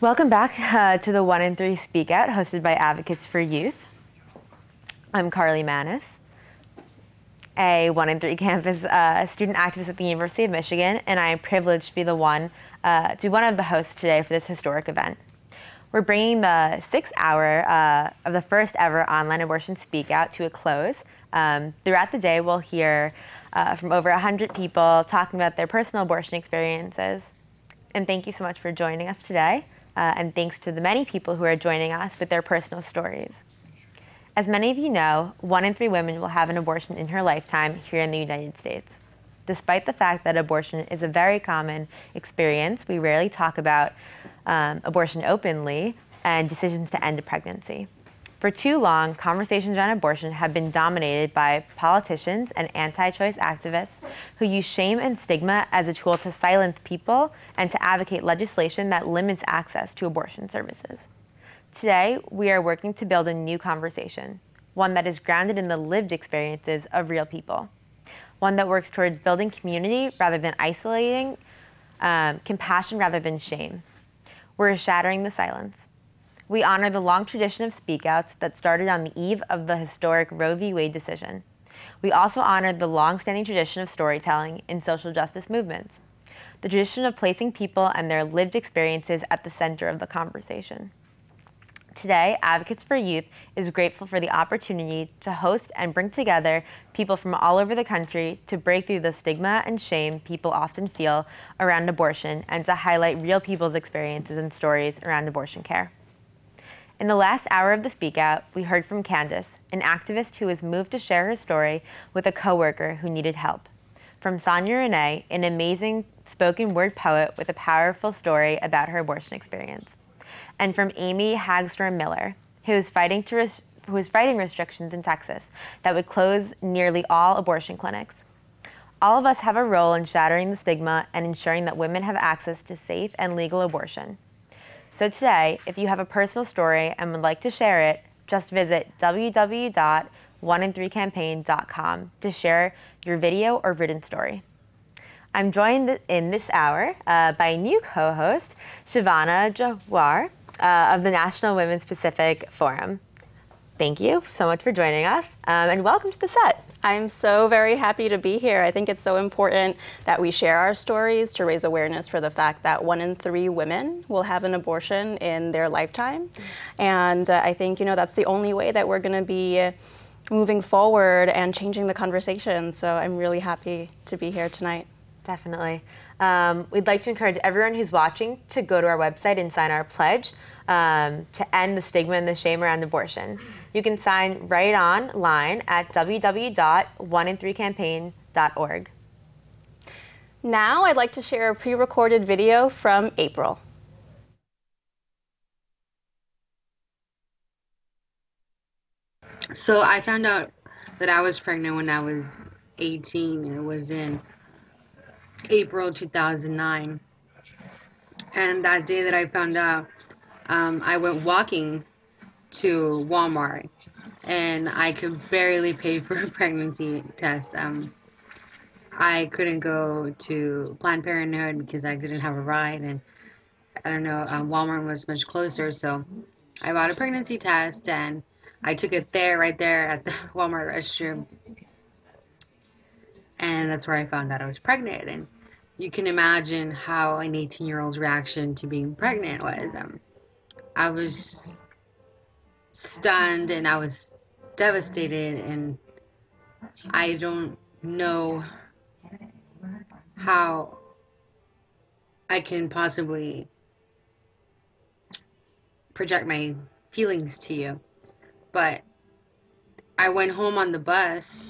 Welcome back to the 1 in 3 Speakout, hosted by Advocates for Youth. I'm Carly Manis, a 1 in 3 campus student activist at the University of Michigan, and I am privileged to be one of the hosts today for this historic event. We're bringing the 6th hour of the first ever online abortion Speakout to a close. Throughout the day, we'll hear from over 100 people talking about their personal abortion experiences. And thank you so much for joining us today. And thanks to the many people who are joining us with their personal stories. As many of you know, 1 in 3 women will have an abortion in her lifetime here in the United States. Despite the fact that abortion is a very common experience, we rarely talk about abortion openly and decisions to end a pregnancy. For too long, conversations around abortion have been dominated by politicians and anti-choice activists who use shame and stigma as a tool to silence people and to advocate legislation that limits access to abortion services. Today, we are working to build a new conversation, one that is grounded in the lived experiences of real people, one that works towards building community rather than isolating, compassion rather than shame. We're shattering the silence. We honor the long tradition of speakouts that started on the eve of the historic Roe v. Wade decision. We also honor the long-standing tradition of storytelling in social justice movements, the tradition of placing people and their lived experiences at the center of the conversation. Today, Advocates for Youth is grateful for the opportunity to host and bring together people from all over the country to break through the stigma and shame people often feel around abortion and to highlight real people's experiences and stories around abortion care. In the last hour of the Speakout, we heard from Candace, an activist who was moved to share her story with a coworker who needed help. From Sonia Renee, an amazing spoken word poet with a powerful story about her abortion experience. And from Amy Hagstrom Miller, who is fighting restrictions in Texas that would close nearly all abortion clinics. All of us have a role in shattering the stigma and ensuring that women have access to safe and legal abortion. So today, if you have a personal story and would like to share it, just visit www.1in3campaign.com to share your video or written story. I'm joined in this hour by a new co-host, Shivana Jawar of the National Women's Pacific Forum. Thank you so much for joining us, and welcome to the set. I'm so very happy to be here. I think it's so important that we share our stories to raise awareness for the fact that 1 in 3 women will have an abortion in their lifetime. And I think, that's the only way that we're going to be moving forward and changing the conversation. So I'm really happy to be here tonight. Definitely. We'd like to encourage everyone who's watching to go to our website and sign our pledge to end the stigma and the shame around abortion. You can sign right online at www.1in3campaign.org. Now I'd like to share a pre-recorded video from April. So I found out that I was pregnant when I was 18. It was in April 2009. And that day that I found out, I went walking to Walmart and I could barely pay for a pregnancy test. I couldn't go to Planned Parenthood because I didn't have a ride, and I don't know, Walmart was much closer, so I bought a pregnancy test and I took it right there at the Walmart restroom, and that's where I found out I was pregnant. And you can imagine how an 18-year-old's reaction to being pregnant was. I was stunned and I was devastated, and I don't know how I can possibly project my feelings to you. But I went home on the bus,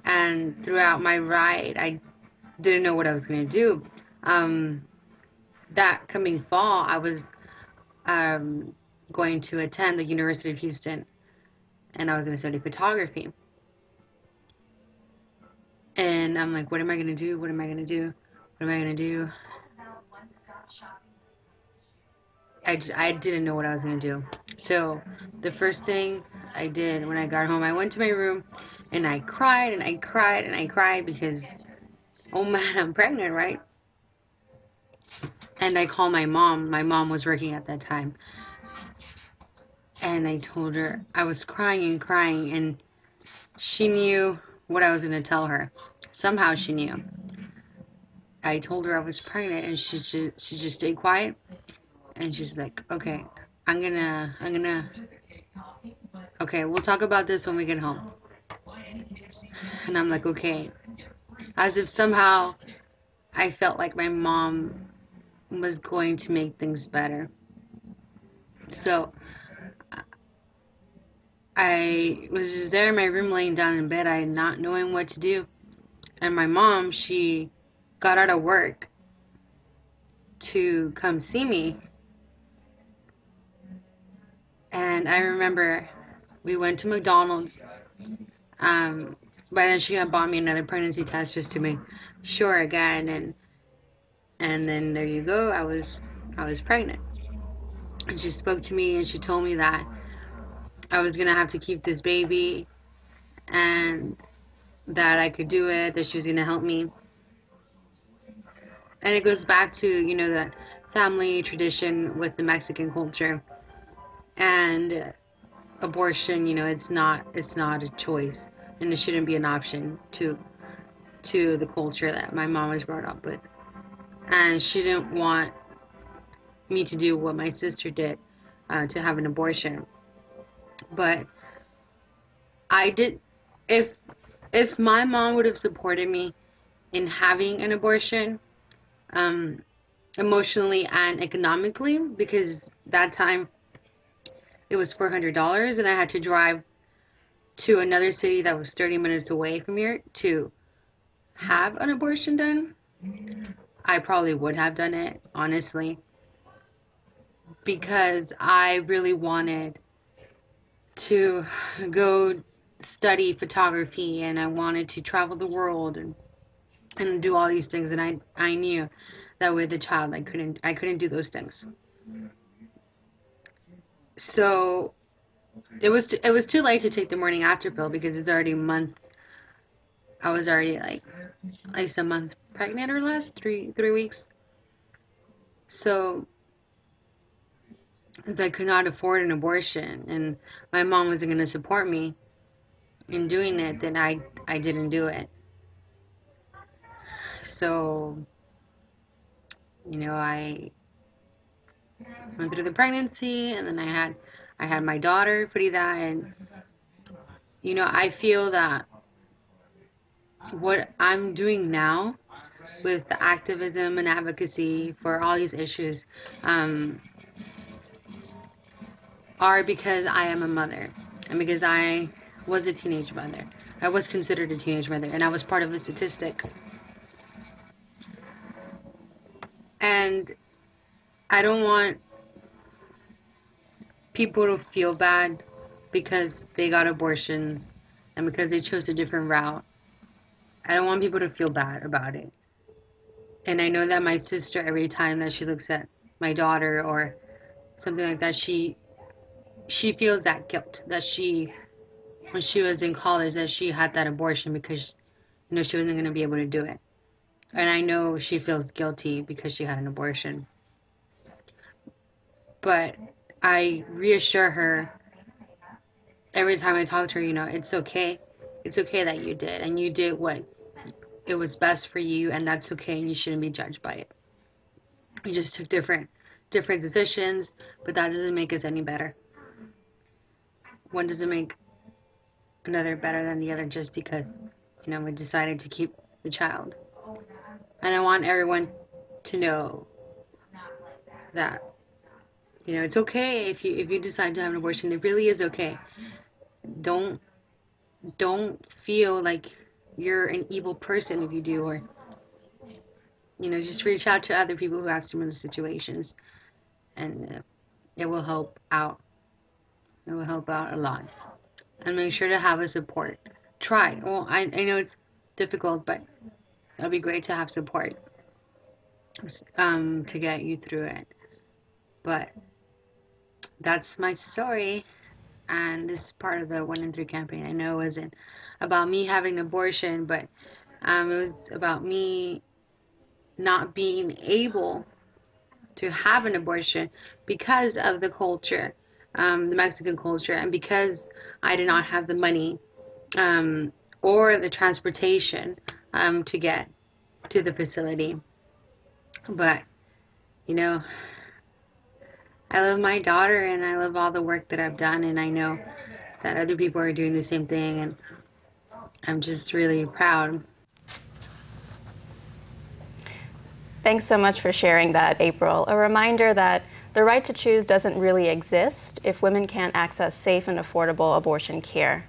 and throughout my ride I didn't know what I was going to do. That coming fall I was going to attend the University of Houston, and I was going to study photography. And I'm like, what am I going to do? What am I going to do? What am I going to do? I didn't know what I was going to do. So the first thing I did when I got home, I went to my room and I cried and I cried and I cried because, oh man, I'm pregnant, right? And I called my mom. My mom was working at that time. And I told her, I was crying and crying, and she knew what I was going to tell her. Somehow she knew. I told her I was pregnant, and she just stayed quiet. And she's like, okay, okay, we'll talk about this when we get home. And I'm like, okay. As if somehow I felt like my mom was going to make things better. So I was just there in my room laying down in bed, I not knowing what to do. And my mom, she got out of work to come see me. And I remember we went to McDonald's. By then she had bought me another pregnancy test just to make sure again, and then there you go, I was pregnant. And she spoke to me and she told me that I was gonna have to keep this baby and that I could do it, that she was gonna help me. And it goes back to, that family tradition with the Mexican culture. And abortion, it's not a choice, and it shouldn't be an option to the culture that my mom was brought up with. And she didn't want me to do what my sister did, to have an abortion. But I did. If my mom would have supported me in having an abortion, emotionally and economically, because that time it was $400 and I had to drive to another city that was 30 minutes away from here to have an abortion done, I probably would have done it, honestly, because I really wanted to go study photography, and I wanted to travel the world and do all these things, and I knew that with a child I couldn't do those things. So it was too late to take the morning after pill, because it's already a month. I was already like at least a month pregnant or less, 3 weeks. So as I could not afford an abortion and my mom wasn't going to support me in doing it, then I didn't do it. So, I went through the pregnancy, and then I had my daughter, Frida, and I feel that what I'm doing now with the activism and advocacy for all these issues, are because I am a mother, and because I was a teenage mother. I was considered a teenage mother, and I was part of a statistic. And I don't want people to feel bad because they got abortions and because they chose a different route. I don't want people to feel bad about it. And I know that my sister, every time that she looks at my daughter or something like that, she feels that guilt that when she was in college, that she had that abortion because she wasn't going to be able to do it. And I know she feels guilty because she had an abortion. But I reassure her every time I talk to her, it's okay. It's okay that you did, and you did what it was best for you, and that's okay, and you shouldn't be judged by it. We just took different decisions, but that doesn't make us any better. One doesn't make another better than the other just because, we decided to keep the child. And I want everyone to know that, it's okay if you decide to have an abortion. It really is okay. Don't feel like you're an evil person if you do, or just reach out to other people who have similar situations, and it will help out. It will help out a lot. And make sure to have a support. Try. Well, I know it's difficult, but it'll be great to have support to get you through it. But that's my story, and this is part of the 1 in 3 campaign. I know it wasn't about me having an abortion, but it was about me not being able to have an abortion because of the culture, the Mexican culture, and because I did not have the money or the transportation to get to the facility. But, you know, I love my daughter and I love all the work that I've done, and I know that other people are doing the same thing, and I'm just really proud. Thanks so much for sharing that, April. A reminder that the right to choose doesn't really exist if women can't access safe and affordable abortion care.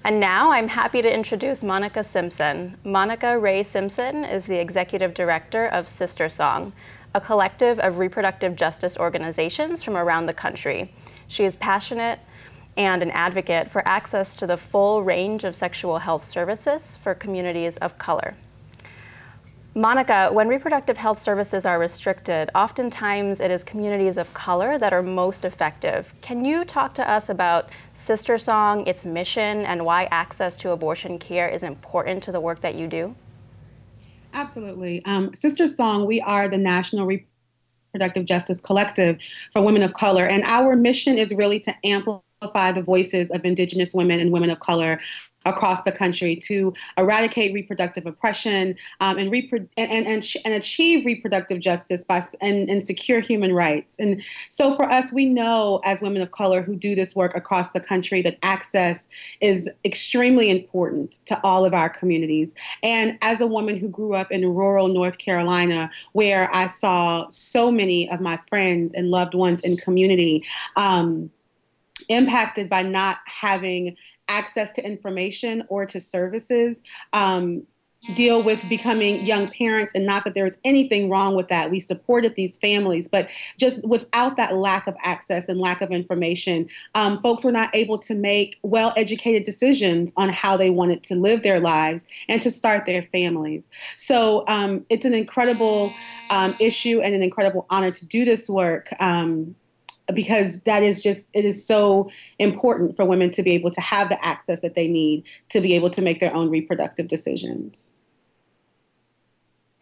And now I'm happy to introduce Monica Simpson. Monica Ray Simpson is the executive director of Sister Song, a collective of reproductive justice organizations from around the country. She is passionate and an advocate for access to the full range of sexual health services for communities of color. Monica, when reproductive health services are restricted, oftentimes it is communities of color that are most effective. Can you talk to us about Sister Song, its mission, and why access to abortion care is important to the work that you do? Absolutely. Sister Song, we are the National Reproductive Justice Collective for Women of Color, and our mission is really to amplify the voices of Indigenous women and women of color across the country to eradicate reproductive oppression and achieve reproductive justice and secure human rights. And so for us, we know as women of color who do this work across the country that access is extremely important to all of our communities. And as a woman who grew up in rural North Carolina, where I saw so many of my friends and loved ones in community impacted by not having access to information or to services, deal with becoming young parents, and not that there is anything wrong with that. We supported these families, but just without that lack of access and lack of information, folks were not able to make well-educated decisions on how they wanted to live their lives and to start their families. So it's an incredible issue and an incredible honor to do this work. Because it is so important for women to be able to have the access that they need to be able to make their own reproductive decisions.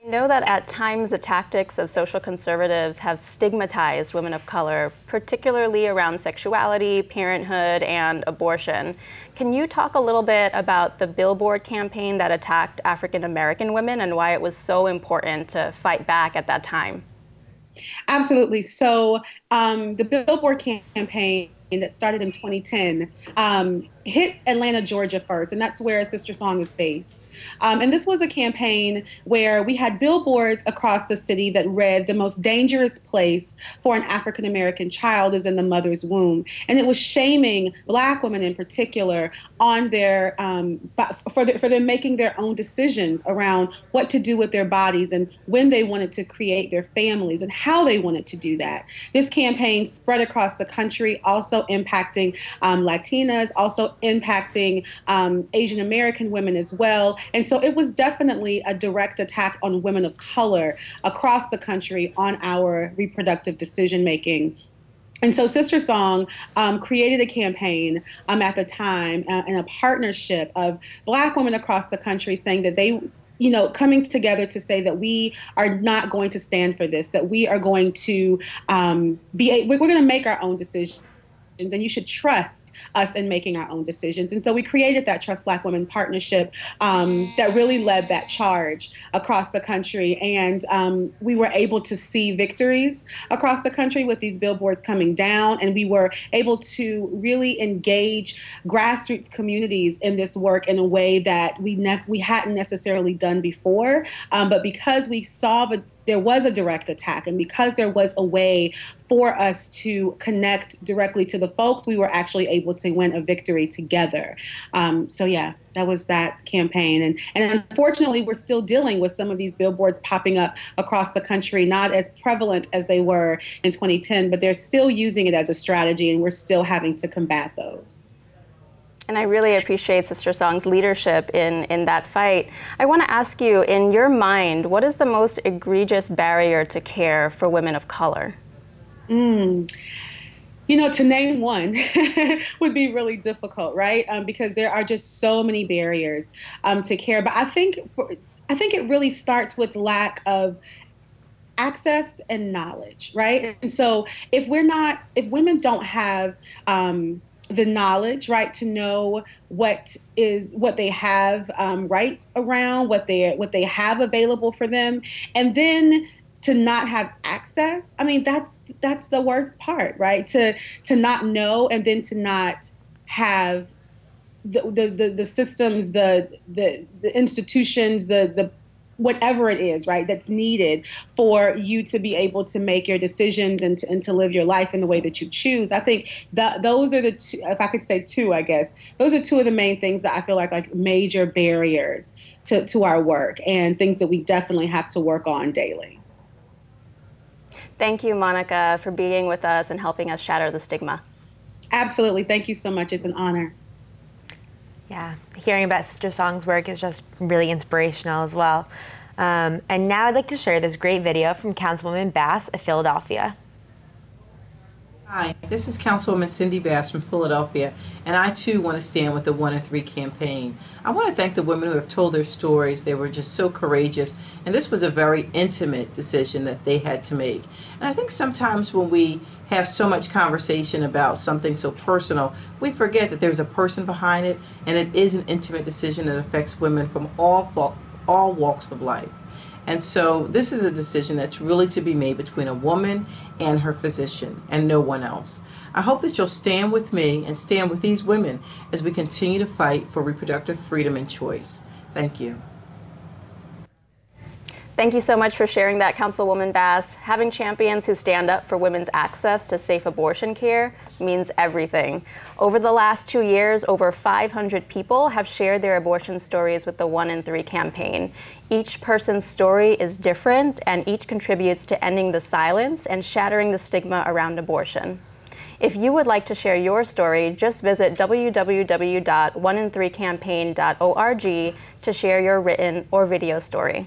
I know that at times the tactics of social conservatives have stigmatized women of color, particularly around sexuality, parenthood, and abortion. Can you talk a little bit about the billboard campaign that attacked African American women and why it was so important to fight back at that time? Absolutely. So the billboard campaign that started in 2010 hit Atlanta, Georgia first, and that's where Sister Song is based. And this was a campaign where we had billboards across the city that read, "The most dangerous place for an African American child is in the mother's womb." And it was shaming Black women in particular on their, for them making their own decisions around what to do with their bodies and when they wanted to create their families and how they wanted to do that. This campaign spread across the country, also impacting Latinas, also impacting Asian American women as well. And so it was definitely a direct attack on women of color across the country on our reproductive decision making. And so Sister Song created a campaign at the time in a partnership of Black women across the country saying that they, coming together to say that we are not going to stand for this, that we are going to we're going to make our own decisions. And you should trust us in making our own decisions. And so we created that Trust Black Women partnership that really led that charge across the country. And we were able to see victories across the country with these billboards coming down. And we were able to really engage grassroots communities in this work in a way that we hadn't necessarily done before. But because we saw there was a direct attack, and because there was a way for us to connect directly to the folks, we were actually able to win a victory together. So yeah, that was that campaign. And unfortunately, we're still dealing with some of these billboards popping up across the country, not as prevalent as they were in 2010, but they're still using it as a strategy, and we're still having to combat those. And I really appreciate Sister Song's leadership in that fight. I want to ask you, in your mind, what is the most egregious barrier to care for women of color? To name one would be really difficult, right? Because there are just so many barriers to care. But I think it really starts with lack of access and knowledge, right? And so if women don't have the knowledge, right, to know what they have rights around, what they have available for them, and then to not have access, I mean, that's the worst part, right? To not know and then to not have the systems, the institutions, the whatever it is, right, that's needed for you to be able to make your decisions and to live your life in the way that you choose. I think that those are the two, if I could say two, I guess, those are two of the main things that I feel like major barriers to our work and things that we definitely have to work on daily. Thank you, Monica, for being with us and helping us shatter the stigma. Absolutely. Thank you so much. It's an honor. Yeah, hearing about Sister Song's work is just really inspirational as well. And now I'd like to share this great video from Councilwoman Bass of Philadelphia. Hi, this is Councilwoman Cindy Bass from Philadelphia, and I too want to stand with the 1 in 3 campaign. I want to thank the women who have told their stories. They were just so courageous, and this was a very intimate decision that they had to make. And I think sometimes when we have so much conversation about something so personal, we forget that there's a person behind it, and it is an intimate decision that affects women from all walks of life. And so this is a decision that's really to be made between a woman and her physician and no one else. I hope that you'll stand with me and stand with these women as we continue to fight for reproductive freedom and choice. Thank you. Thank you so much for sharing that, Councilwoman Bass. Having champions who stand up for women's access to safe abortion care means everything. Over the last 2 years, over 500 people have shared their abortion stories with the 1 in 3 campaign. Each person's story is different, and each contributes to ending the silence and shattering the stigma around abortion. If you would like to share your story, just visit www.1in3campaign.org to share your written or video story.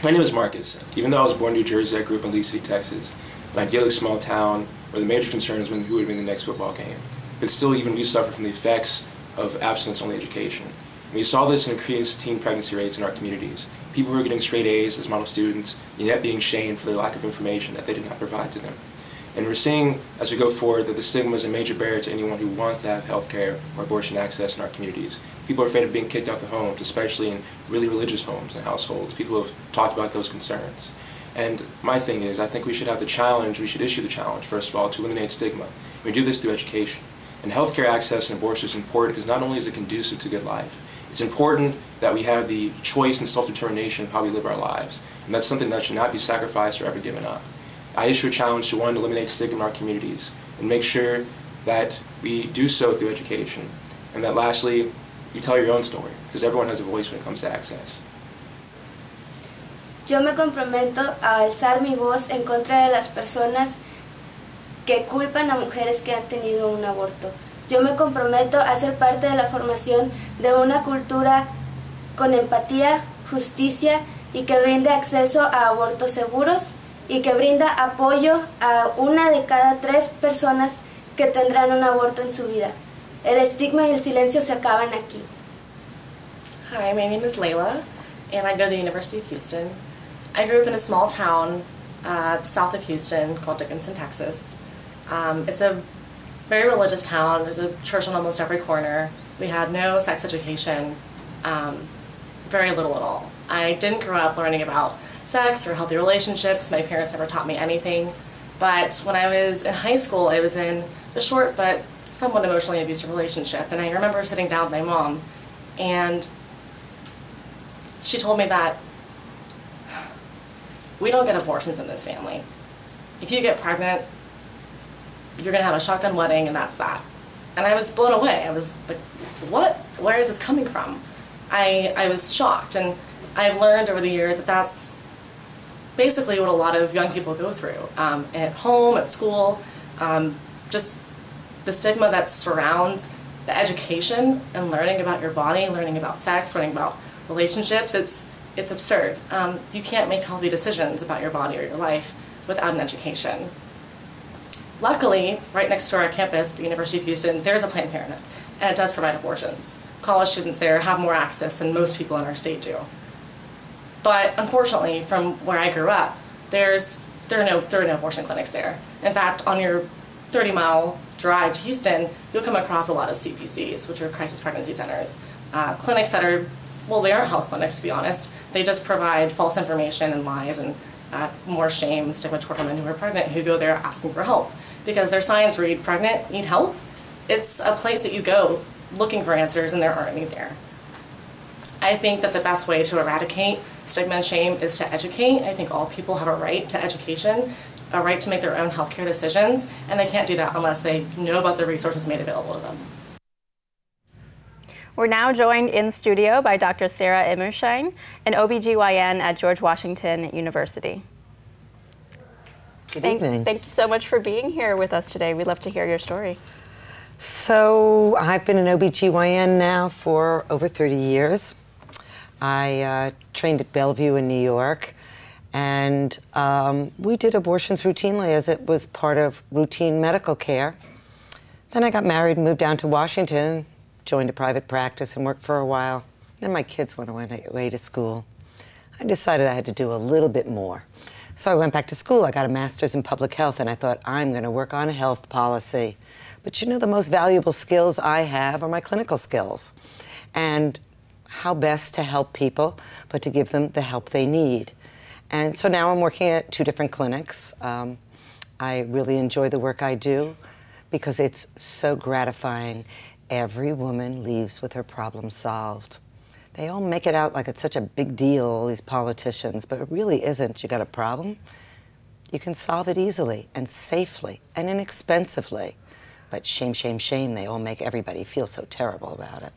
My name is Marcus. Even though I was born in New Jersey, I grew up in Lee City, Texas, an idyllic small town where the major concern is who would win the next football game. But still, even we suffer from the effects of abstinence-only education. And we saw this in increased teen pregnancy rates in our communities. People who were getting straight A's as model students, and yet being shamed for their lack of information that they did not provide to them. And we're seeing, as we go forward, that the stigma is a major barrier to anyone who wants to have health care or abortion access in our communities. People are afraid of being kicked out of homes, especially in really religious homes and households. People have talked about those concerns. And my thing is, I think we should have the challenge, we should issue the challenge, first of all, to eliminate stigma. We do this through education. And healthcare access and abortion is important because not only is it conducive to good life, it's important that we have the choice and self-determination of how we live our lives. And that's something that should not be sacrificed or ever given up. I issue a challenge to, one, eliminate stigma in our communities and make sure that we do so through education. And that lastly, you tell your own story, because everyone has a voice when it comes to access. Yo me comprometo a alzar mi voz en contra de las personas que culpan a mujeres que han tenido un aborto. Yo me comprometo a ser parte de la formación de una cultura con empatía, justicia y que brinde acceso a abortos seguros y que brinda apoyo a 1 de cada 3 personas que tendrán un aborto en su vida. El estigma y el silencio se acaban aquí. Hi, my name is Layla, and I go to the University of Houston. I grew up in a small town south of Houston called Dickinson, Texas. It's a very religious town. There's a church on almost every corner. We had no sex education, very little at all. I didn't grow up learning about sex or healthy relationships. My parents never taught me anything. But when I was in high school, I was in a short but somewhat emotionally abusive relationship. And I remember sitting down with my mom, and she told me that we don't get abortions in this family. If you get pregnant, you're gonna have a shotgun wedding and that's that. And I was blown away. I was like, what? Where is this coming from? I was shocked, and I've learned over the years that that's basically what a lot of young people go through at home, at school, just the stigma that surrounds the education and learning about your body, learning about sex, learning about relationships. It's absurd. You can't make healthy decisions about your body or your life without an education. Luckily, right next to our campus at the University of Houston, there's a Planned Parenthood, and it does provide abortions. College students there have more access than most people in our state do. But unfortunately, from where I grew up, there are no abortion clinics there. In fact, on your 30-mile drive to Houston, you'll come across a lot of CPCs, which are crisis pregnancy centers. Clinics that are, well, they aren't health clinics, to be honest. They just provide false information and lies and more shame and stigma toward women who are pregnant who go there asking for help. Because their signs read, pregnant, need help. It's a place that you go looking for answers and there aren't any there. I think that the best way to eradicate stigma and shame is to educate. I think all people have a right to education, a right to make their own healthcare decisions, and they can't do that unless they know about the resources made available to them. We're now joined in studio by Dr. Sarah Immerschein, an OBGYN at George Washington University. Good evening. Thank you so much for being here with us today. We'd love to hear your story. So I've been an OBGYN now for over 30 years. I trained at Bellevue in New York, and we did abortions routinely as it was part of routine medical care. Then I got married and moved down to Washington, joined a private practice and worked for a while. Then my kids went away to school. I decided I had to do a little bit more. So I went back to school. I got a master's in public health, and I thought, I'm going to work on health policy. But you know, the most valuable skills I have are my clinical skills. And how best to help people, but to give them the help they need. And so now I'm working at 2 different clinics. I really enjoy the work I do because it's so gratifying. Every woman leaves with her problem solved. They all make it out like it's such a big deal, all these politicians, but it really isn't. You got a problem, you can solve it easily and safely and inexpensively. But shame, shame, shame, they all make everybody feel so terrible about it.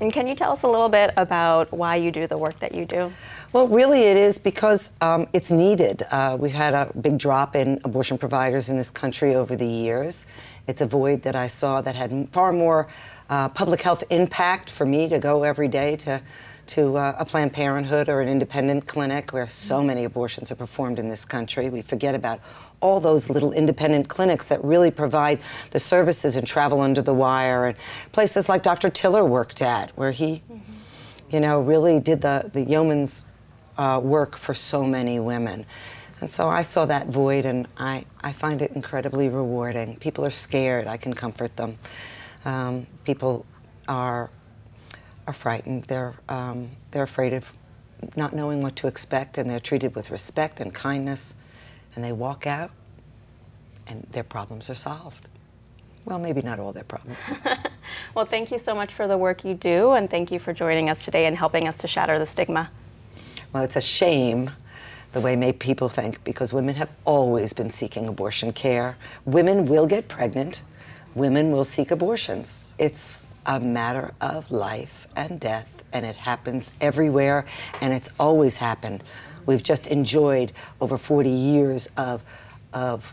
And can you tell us a little bit about why you do the work that you do? Well, really it is because it's needed. We've had a big drop in abortion providers in this country over the years. It's a void that I saw that had far more public health impact for me to go every day to a Planned Parenthood or an independent clinic where so many abortions are performed in this country. We forget about all those little independent clinics that really provide the services and travel under the wire, and places like Dr. Tiller worked at, where he, you know, really did the yeoman's work for so many women. And so I saw that void, and I find it incredibly rewarding. People are scared. I can comfort them. People are frightened. They're afraid of not knowing what to expect, and they're treated with respect and kindness. And they walk out, and their problems are solved. Well, maybe not all their problems. Well, thank you so much for the work you do, and thank you for joining us today and helping us to shatter the stigma. Well, it's a shame the way people think, because women have always been seeking abortion care. Women will get pregnant. Women will seek abortions. It's a matter of life and death, and it happens everywhere, and it's always happened. We've just enjoyed over 40 years of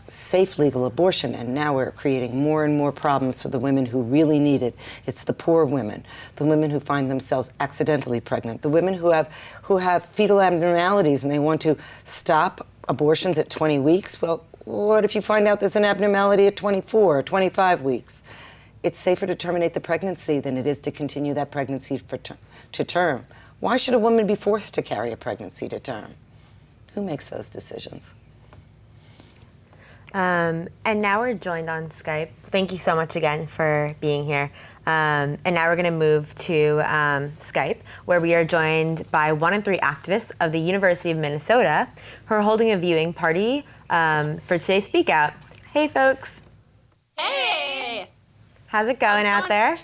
safe legal abortion, and now we're creating more and more problems for the women who really need it. It's the poor women, the women who find themselves accidentally pregnant, the women who have fetal abnormalities and they want to stop abortions at 20 weeks. Well, what if you find out there's an abnormality at 24 or 25 weeks? It's safer to terminate the pregnancy than it is to continue that pregnancy to term. Why should a woman be forced to carry a pregnancy to term? Who makes those decisions? And now we're joined on Skype. Thank you so much again for being here. And now we're going to move to Skype, where we are joined by 1 in 3 activists of the University of Minnesota who are holding a viewing party for today's Speakout. Hey, folks. Hey. How's it going out there?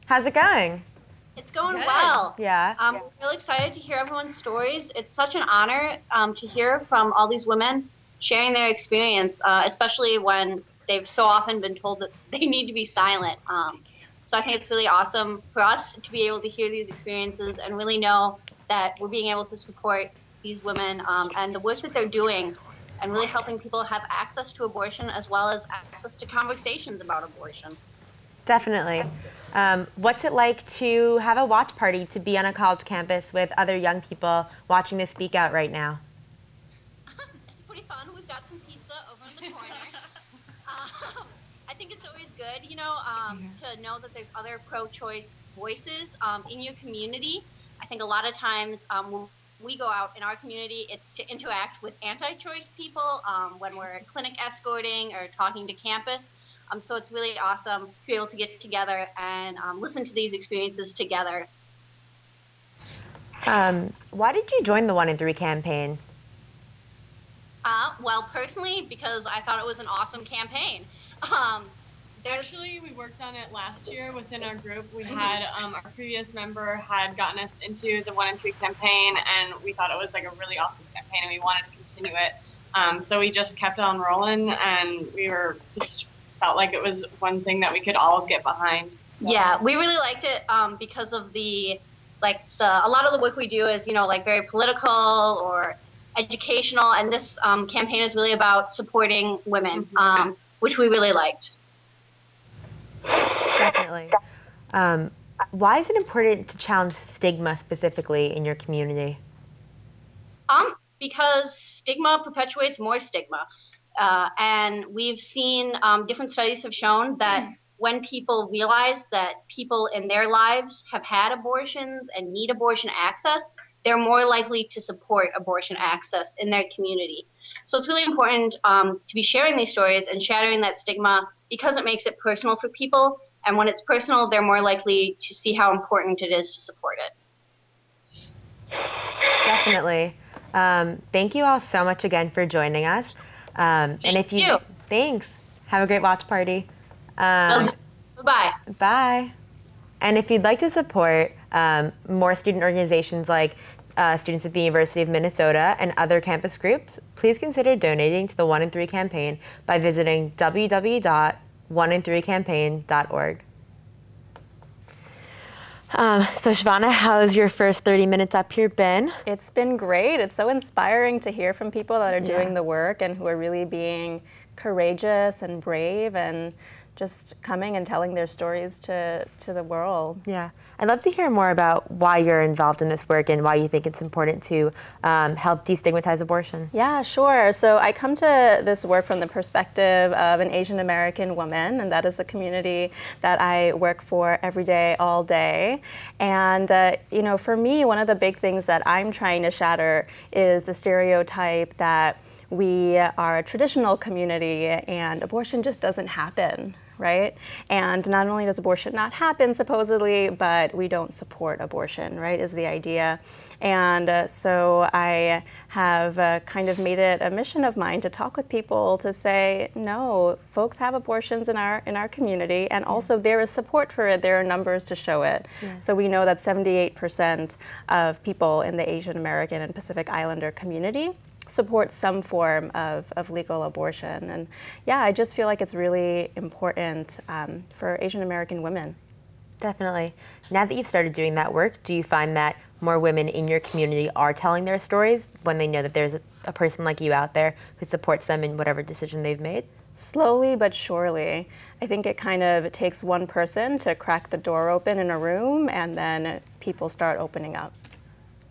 How's it going? It's going well. Yeah. I'm really excited to hear everyone's stories. It's such an honor to hear from all these women sharing their experience, especially when they've so often been told that they need to be silent. So I think it's really awesome for us to be able to hear these experiences and really know that we're being able to support these women and the work that they're doing and really helping people have access to abortion as well as access to conversations about abortion. Definitely. What's it like to have a watch party, to be on a college campus with other young people watching this Speak Out right now? It's pretty fun. We've got some pizza over in the corner. I think it's always good, to know that there's other pro-choice voices in your community. I think a lot of times when we go out in our community, it's to interact with anti-choice people when we're clinic escorting or talking to campus. So it's really awesome to be able to get together and listen to these experiences together. Why did you join the 1 in 3 campaign? Well, personally, because I thought it was an awesome campaign. Actually, we worked on it last year within our group. We had our previous member had gotten us into the 1 in 3 campaign, and we thought it was like a really awesome campaign, and we wanted to continue it. So we just kept on rolling, and we were just felt like it was one thing that we could all get behind. So. Yeah, we really liked it because of a lot of the work we do is very political or educational, and this campaign is really about supporting women, which we really liked. Definitely. Why is it important to challenge stigma specifically in your community? Because stigma perpetuates more stigma. And we've seen different studies have shown that when people realize that people in their lives have had abortions and need abortion access, they're more likely to support abortion access in their community. So it's really important to be sharing these stories and shattering that stigma because it makes it personal for people. And when it's personal, they're more likely to see how important it is to support it. Definitely. Thank you all so much again for joining us. Thank you. Thanks. Have a great watch party. Bye-bye. Bye. And if you'd like to support more student organizations like Students at the University of Minnesota and other campus groups, please consider donating to the 1 in 3 campaign by visiting www.1in3campaign.org. So Shivana, how's your first 30 minutes up here been? It's been great. It's so inspiring to hear from people that are doing the work and who are really being courageous and brave and just coming and telling their stories to the world. Yeah. I'd love to hear more about why you're involved in this work and why you think it's important to help destigmatize abortion. Yeah, sure. So I come to this work from the perspective of an Asian American woman, and that is the community that I work for every day, all day. And, for me, one of the big things that I'm trying to shatter is the stereotype that we are a traditional community and abortion just doesn't happen. Right? And not only does abortion not happen, supposedly, but we don't support abortion, right, is the idea. And so I have kind of made it a mission of mine to talk with people to say, no, folks have abortions in our community, and also there is support for it. There are numbers to show it. Yeah. So we know that 78% of people in the Asian American and Pacific Islander community support some form of legal abortion. And yeah, I just feel like it's really important for Asian American women. Definitely. Now that you've started doing that work, do you find that more women in your community are telling their stories when they know that there's a person like you out there who supports them in whatever decision they've made? Slowly but surely. I think it kind of takes one person to crack the door open in a room, and then people start opening up.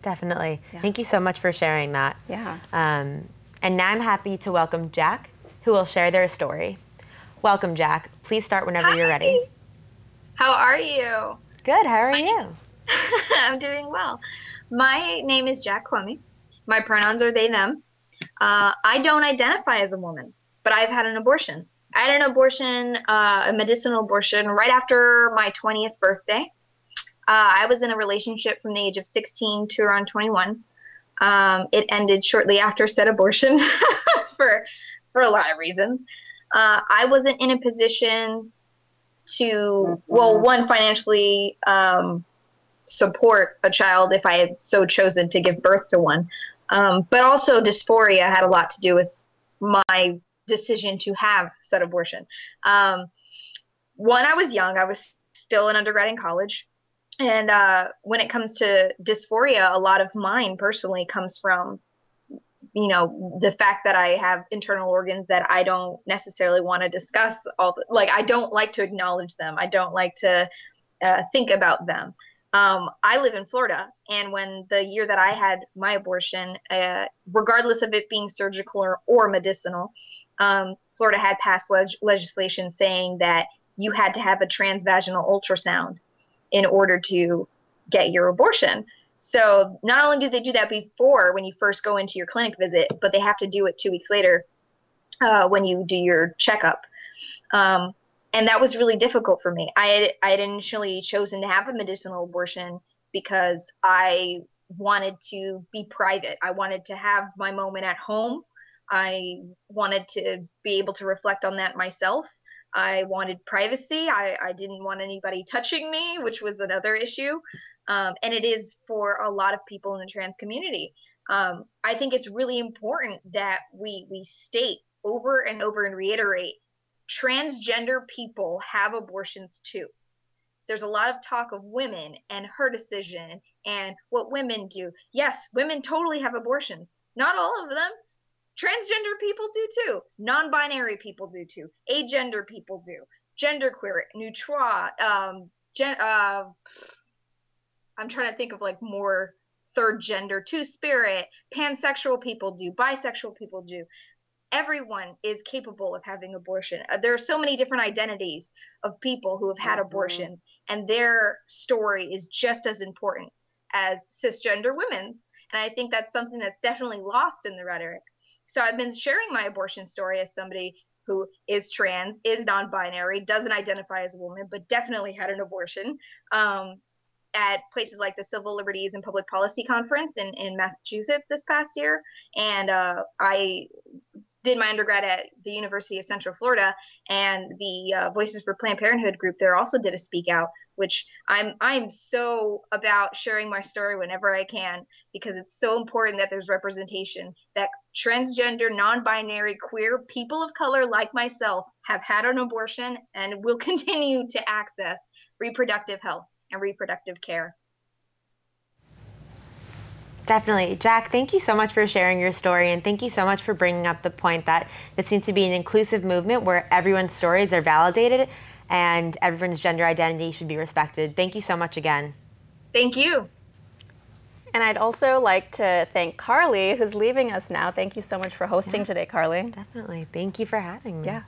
Definitely. Yeah. Thank you so much for sharing that. Yeah. And now I'm happy to welcome Jack, who will share their story. Welcome, Jack. Please start whenever you're ready. How are you? Good. How are you? I'm doing well. My name is Jack Kwame. My pronouns are they, them. I don't identify as a woman, but I've had an abortion. I had an abortion, a medicinal abortion, right after my 20th birthday. I was in a relationship from the age of 16 to around 21. It ended shortly after said abortion for a lot of reasons. I wasn't in a position to, well, one, financially support a child if I had so chosen to give birth to one. But also dysphoria had a lot to do with my decision to have said abortion. One, I was young. I was still an undergrad in college. And when it comes to dysphoria, a lot of mine personally comes from, the fact that I have internal organs that I don't necessarily want to discuss. I don't like to acknowledge them. I don't like to think about them. I live in Florida, and when the year that I had my abortion, regardless of it being surgical or medicinal, Florida had passed legislation saying that you had to have a transvaginal ultrasound in order to get your abortion. So not only do they do that before when you first go into your clinic visit, but they have to do it 2 weeks later when you do your checkup. And that was really difficult for me. I had initially chosen to have a medicinal abortion because I wanted to be private. I wanted to have my moment at home. I wanted to be able to reflect on that myself. I wanted privacy. I didn't want anybody touching me, which was another issue. And it is for a lot of people in the trans community. I think it's really important that we state over and over and reiterate, transgender people have abortions too. There's a lot of talk of women and her decision and what women do. Yes, women totally have abortions. Not all of them. Transgender people do too. Non-binary people do too. Agender people do. Genderqueer, neutral. I'm trying to think of like more third gender, two-spirit. Pansexual people do. Bisexual people do. Everyone is capable of having abortion. There are so many different identities of people who have had abortions, and their story is just as important as cisgender women's. And I think that's something that's definitely lost in the rhetoric. So I've been sharing my abortion story as somebody who is trans, is non-binary, doesn't identify as a woman, but definitely had an abortion at places like the Civil Liberties and Public Policy Conference in Massachusetts this past year. And I did my undergrad at the University of Central Florida, and the Voices for Planned Parenthood group there also did a Speakout, which I'm so about sharing my story whenever I can, because it's so important that there's representation, that transgender, non-binary, queer people of color like myself have had an abortion and will continue to access reproductive health and reproductive care. Definitely. Jack, thank you so much for sharing your story, and thank you so much for bringing up the point that it seems to be an inclusive movement where everyone's stories are validated and everyone's gender identity should be respected. Thank you so much again. Thank you. And I'd also like to thank Carly, who's leaving us now. Thank you so much for hosting today, Carly. Definitely. Thank you for having me. Yeah.